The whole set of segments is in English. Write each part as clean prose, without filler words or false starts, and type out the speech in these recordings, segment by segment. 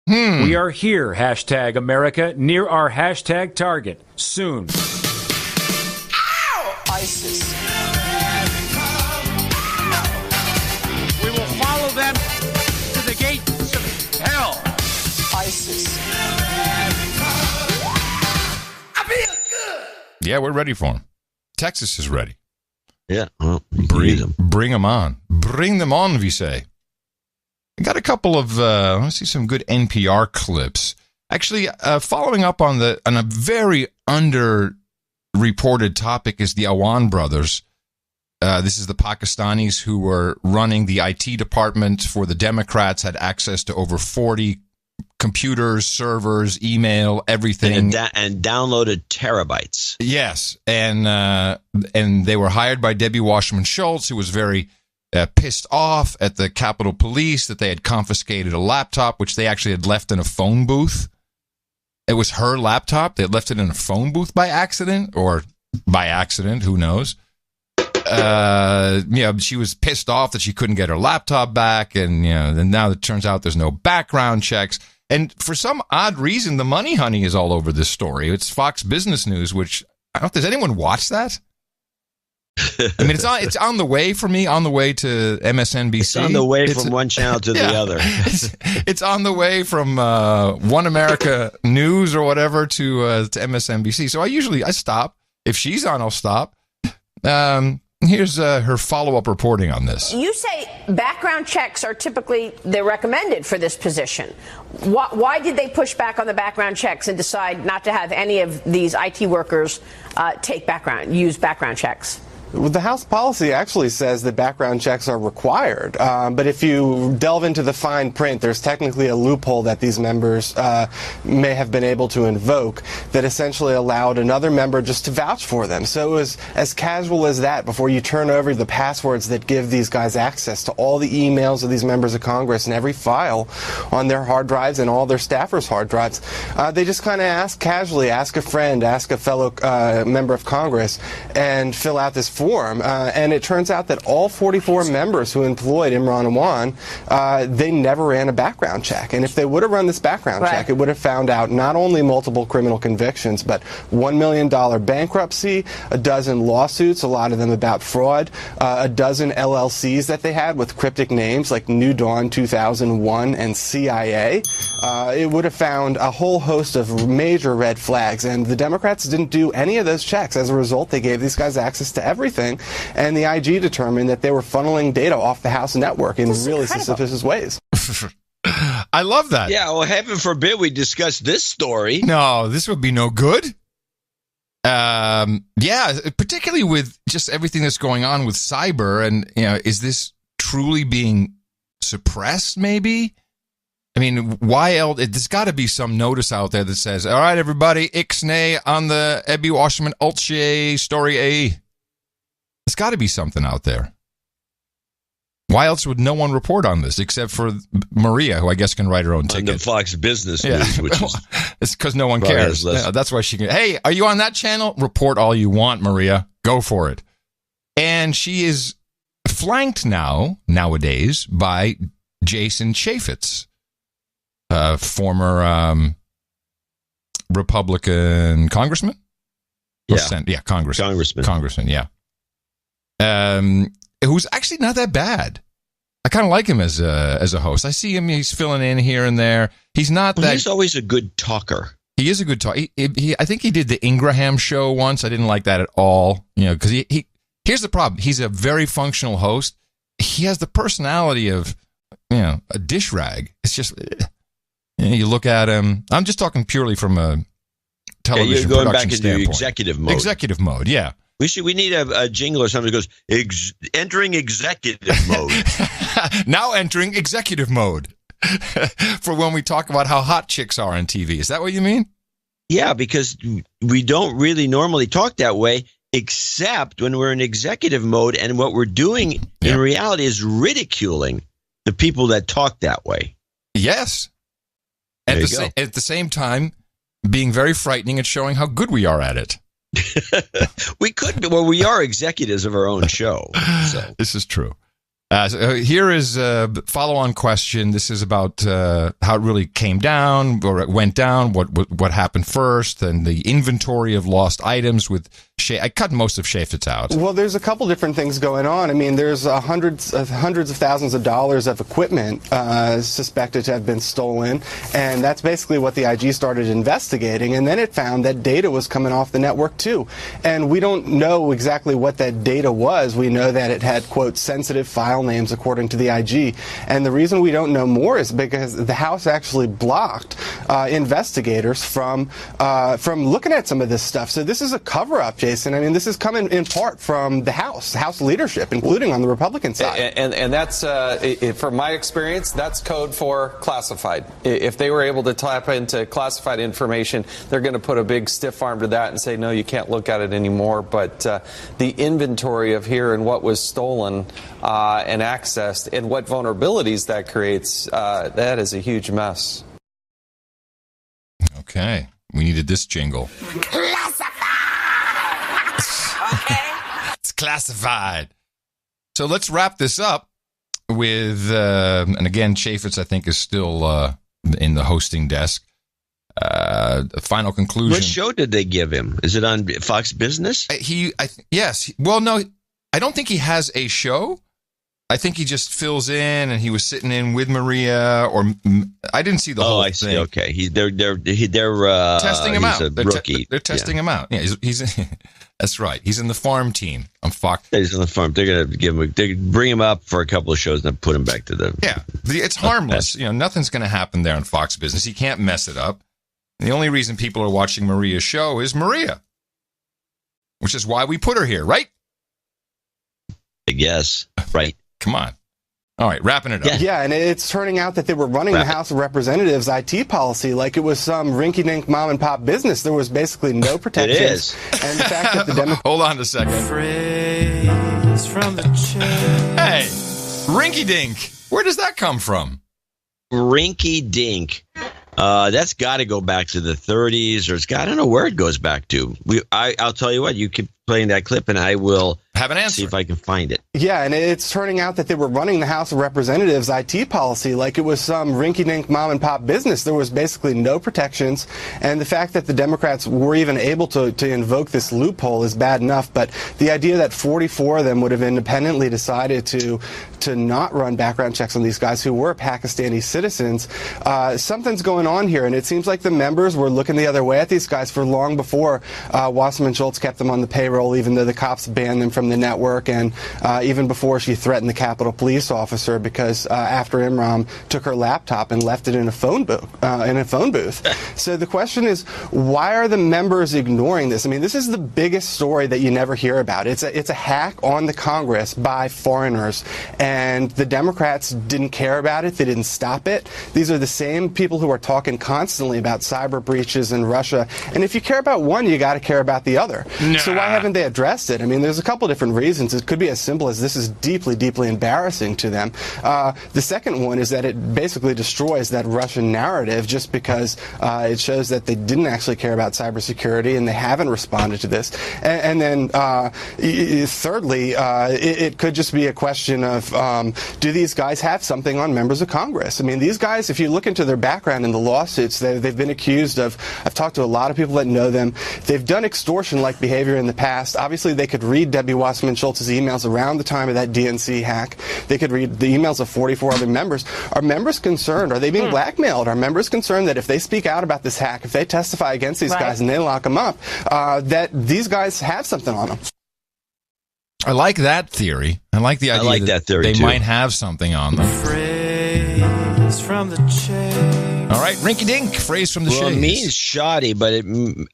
We are here, hashtag America, near our hashtag target. Soon. Ow! ISIS. We will follow them to the gates of hell. ISIS. I feel good. Yeah, we're ready for them. Texas is ready. Yeah, well, Bring them on. Bring them on, we say. I got a couple of, let's see, some good NPR clips. Actually, following up on a very underreported topic is the Owan brothers. This is the Pakistanis who were running the IT department for the Democrats, had access to over 40 computers, servers, email, everything. And downloaded terabytes. Yes, and they were hired by Debbie Wasserman Schultz, who was very pissed off at the Capitol Police that they had confiscated a laptop, which they actually had left in a phone booth. It was her laptop. They had left it in a phone booth by accident, or by accident, who knows. She was pissed off that she couldn't get her laptop back, and and now it turns out there's no background checks. And for some odd reason, the money honey is all over this story. It's Fox Business News, which I don't know if there's anyone watch that. I mean, it's on the way for me, on the way to MSNBC. It's on the way from one channel to the other. It's on the way from One America News or whatever to MSNBC. So I stop. If she's on, I'll stop. Here's her follow-up reporting on this. You say background checks are typically, they're recommended for this position. Why did they push back on the background checks and decide not to have any of these IT workers use background checks? Well, the House policy actually says that background checks are required, but if you delve into the fine print, there's technically a loophole that these members may have been able to invoke that essentially allowed another member just to vouch for them. So it was as casual as that before you turn over the passwords that give these guys access to all the emails of these members of Congress and every file on their hard drives and all their staffers' hard drives. They just kind of ask casually, ask a friend, ask a fellow member of Congress, and fill out this form. And it turns out that all 44 members who employed Imran Owan, they never ran a background check. And if they would have run this background check, it would have found out not only multiple criminal convictions, but $1 million bankruptcy, a dozen lawsuits, a lot of them about fraud, a dozen LLCs that they had with cryptic names like New Dawn 2001 and CIA. It would have found a whole host of major red flags. And the Democrats didn't do any of those checks. As a result, they gave these guys access to everything. And the IG determined that they were funneling data off the House network in really suspicious ways. I love that. Yeah, well, heaven forbid we discuss this story. No, this would be no good. Particularly with just everything that's going on with cyber, and is this truly being suppressed? Maybe. I mean, why else? There's got to be some notice out there that says, "All right, everybody, ixnay on the Debbie Wasserman Schultz story A." There's got to be something out there. Why else would no one report on this except for Maria, who I guess can write her own ticket? On the Fox Business News, which is it's because no one cares. Yeah, that's why she can. Hey, are you on that channel? Report all you want, Maria. Go for it. And she is flanked nowadays by Jason Chaffetz, former Republican congressman. Congressman. Yeah. Who's actually not that bad. I kind of like him as a host. I see him; he's filling in here and there. He's not that. He's always a good talker. He is a good talker. I think he did the Ingraham show once. I didn't like that at all. Because here's the problem. He's a very functional host. He has the personality of a dish rag. It's just you look at him. I'm just talking purely from a television you're going production back into standpoint. Executive mode. Executive mode, yeah. We need a jingle or something that goes, entering executive mode. Now entering executive mode. For when we talk about how hot chicks are on TV. Is that what you mean? Yeah, because we don't really normally talk that way, except when we're in executive mode. And what we're doing in reality is ridiculing the people that talk that way. Yes. At the same time, being very frightening and showing how good we are at it. We could be. Well, we are executives of our own show. So. This is true. Here is a follow-on question. This is about how it really came down, or it went down, what happened first, and the inventory of lost items with I cut most of Chaffetz out. Well, there's a couple different things going on. I mean, there's hundreds of thousands of dollars of equipment suspected to have been stolen, and that's basically what the IG started investigating, and then it found that data was coming off the network too. And we don't know exactly what that data was. We know that it had, quote, sensitive file names according to the IG. And the reason we don't know more is because the House actually blocked investigators from looking at some of this stuff. So this is a cover-up, Jason. I mean, this is coming in part from the House leadership, including on the Republican side. And that's, from my experience, that's code for classified. If they were able to tap into classified information, they're going to put a big stiff arm to that and say, no, you can't look at it anymore. But the inventory of here and what was stolen and accessed and what vulnerabilities that creates, that is a huge mess. Okay. We needed this jingle. Okay. It's classified. So let's wrap this up with, and again, Chaffetz, I think, is still in the hosting desk. Final conclusion. What show did they give him? Is it on Fox Business? Yes. Well, no, I don't think he has a show. I think he just fills in, and he was sitting in with Maria, or I didn't see the whole thing. See. Okay, they're testing him out. They're testing him out. Yeah, he's that's right. He's in the farm team on Fox. He's on the farm. They're gonna bring him up for a couple of shows and then put him back to the. Yeah, it's harmless. Nothing's gonna happen there on Fox Business. He can't mess it up. And the only reason people are watching Maria's show is Maria, which is why we put her here, right? I guess. Right. Come on. All right, wrapping it up. Yeah, and it's turning out that they were running the House of Representatives IT policy like it was some rinky-dink mom-and-pop business. There was basically no protections. It is. And the fact that the Democrats... Hold on a second. Hey, rinky-dink. Where does that come from? Rinky-dink. That's got to go back to the 30s, or I don't know where it goes back to. I'll tell you what, you keep playing that clip, and I will have an answer. See if I can find it. Yeah, and it's turning out that they were running the House of Representatives IT policy like it was some rinky-dink mom-and-pop business. There was basically no protections, and the fact that the Democrats were even able to invoke this loophole is bad enough, but the idea that 44 of them would have independently decided to not run background checks on these guys who were Pakistani citizens, something's going on here, and it seems like the members were looking the other way at these guys for long before Wasserman Schultz kept them on the payroll, even though the cops banned them from the network, and even before she threatened the Capitol Police officer because after Imran took her laptop and left it in a phone booth. So the question is, why are the members ignoring this? I mean, this is the biggest story that you never hear about. It's a hack on the Congress by foreigners, and the Democrats didn't care about it. They didn't stop it. These are the same people who are talking constantly about cyber breaches in Russia, and if you care about one, you got to care about the other. Nah. So why haven't they addressed it? I mean, there's a couple different reasons. It could be as simple as this is deeply, deeply embarrassing to them. The second one is that it basically destroys that Russian narrative just because it shows that they didn't actually care about cybersecurity and they haven't responded to this. And then thirdly, it could just be a question of do these guys have something on members of Congress? I mean, these guys, if you look into their background in the lawsuits, they've been accused of, I've talked to a lot of people that know them, they've done extortion-like behavior in the past. Obviously, they could read Debbie Wasserman Schultz's emails around the time of that DNC hack. They could read the emails of 44 other members. Are members concerned? Are they being blackmailed? Are members concerned that if they speak out about this hack, if they testify against these guys and they lock them up, that these guys have something on them? I like that theory. I like the idea that theory they might have something on them. Phrase from the chase. All right, rinky-dink, phrase from the chase. Well, it means shoddy, but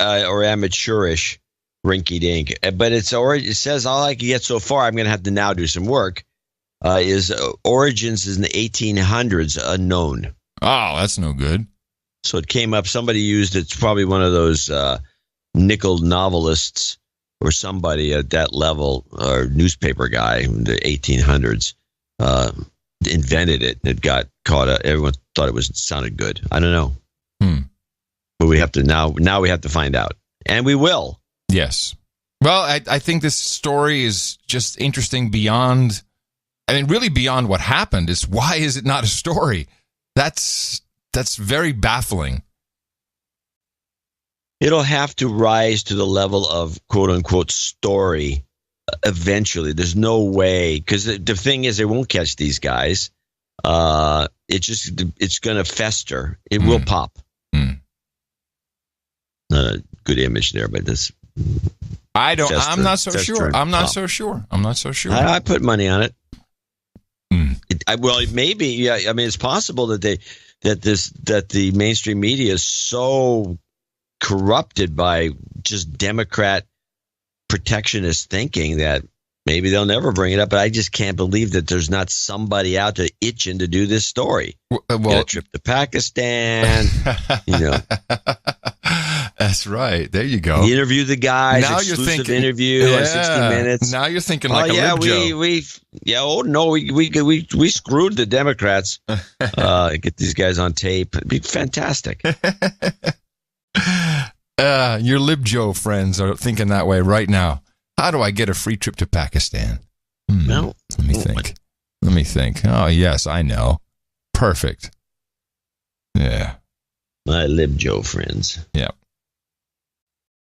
or amateurish. Rinky-dink, but it says all I can get so far. I'm going to have to now do some work. Is origins in the 1800s unknown? Oh, that's no good. So it came up. Somebody used it. It's probably one of those nickel novelists or somebody at that level, or newspaper guy in the 1800s invented it. It got caught. Everyone thought it sounded good. I don't know. But we have to now we have to find out, and we will. Yes. Well, I think this story is just interesting beyond I mean, really beyond what happened is why is it not a story? That's very baffling. It'll have to rise to the level of quote unquote story eventually. There's no way, because the thing is, they won't catch these guys. It's going to fester. It will pop. Not a good image there, but this. I'm not so sure. I'm not so sure. I put money on it. Well, maybe. Yeah. I mean, it's possible that the mainstream media is so corrupted by just Democrat protectionist thinking that maybe they'll never bring it up. But I just can't believe that there's not somebody out there itching to do this story. Get a trip to Pakistan, That's right. There you go. You interview the guys. Now exclusive you're thinking, interview on 60 Minutes. Now you're thinking like a lib Joe. We screwed the Democrats. Get these guys on tape. It'd be fantastic. Your lib Joe friends are thinking that way right now. How do I get a free trip to Pakistan? No. Let me think. Oh, yes, I know. Perfect. Yeah. My lib Joe friends. Yeah.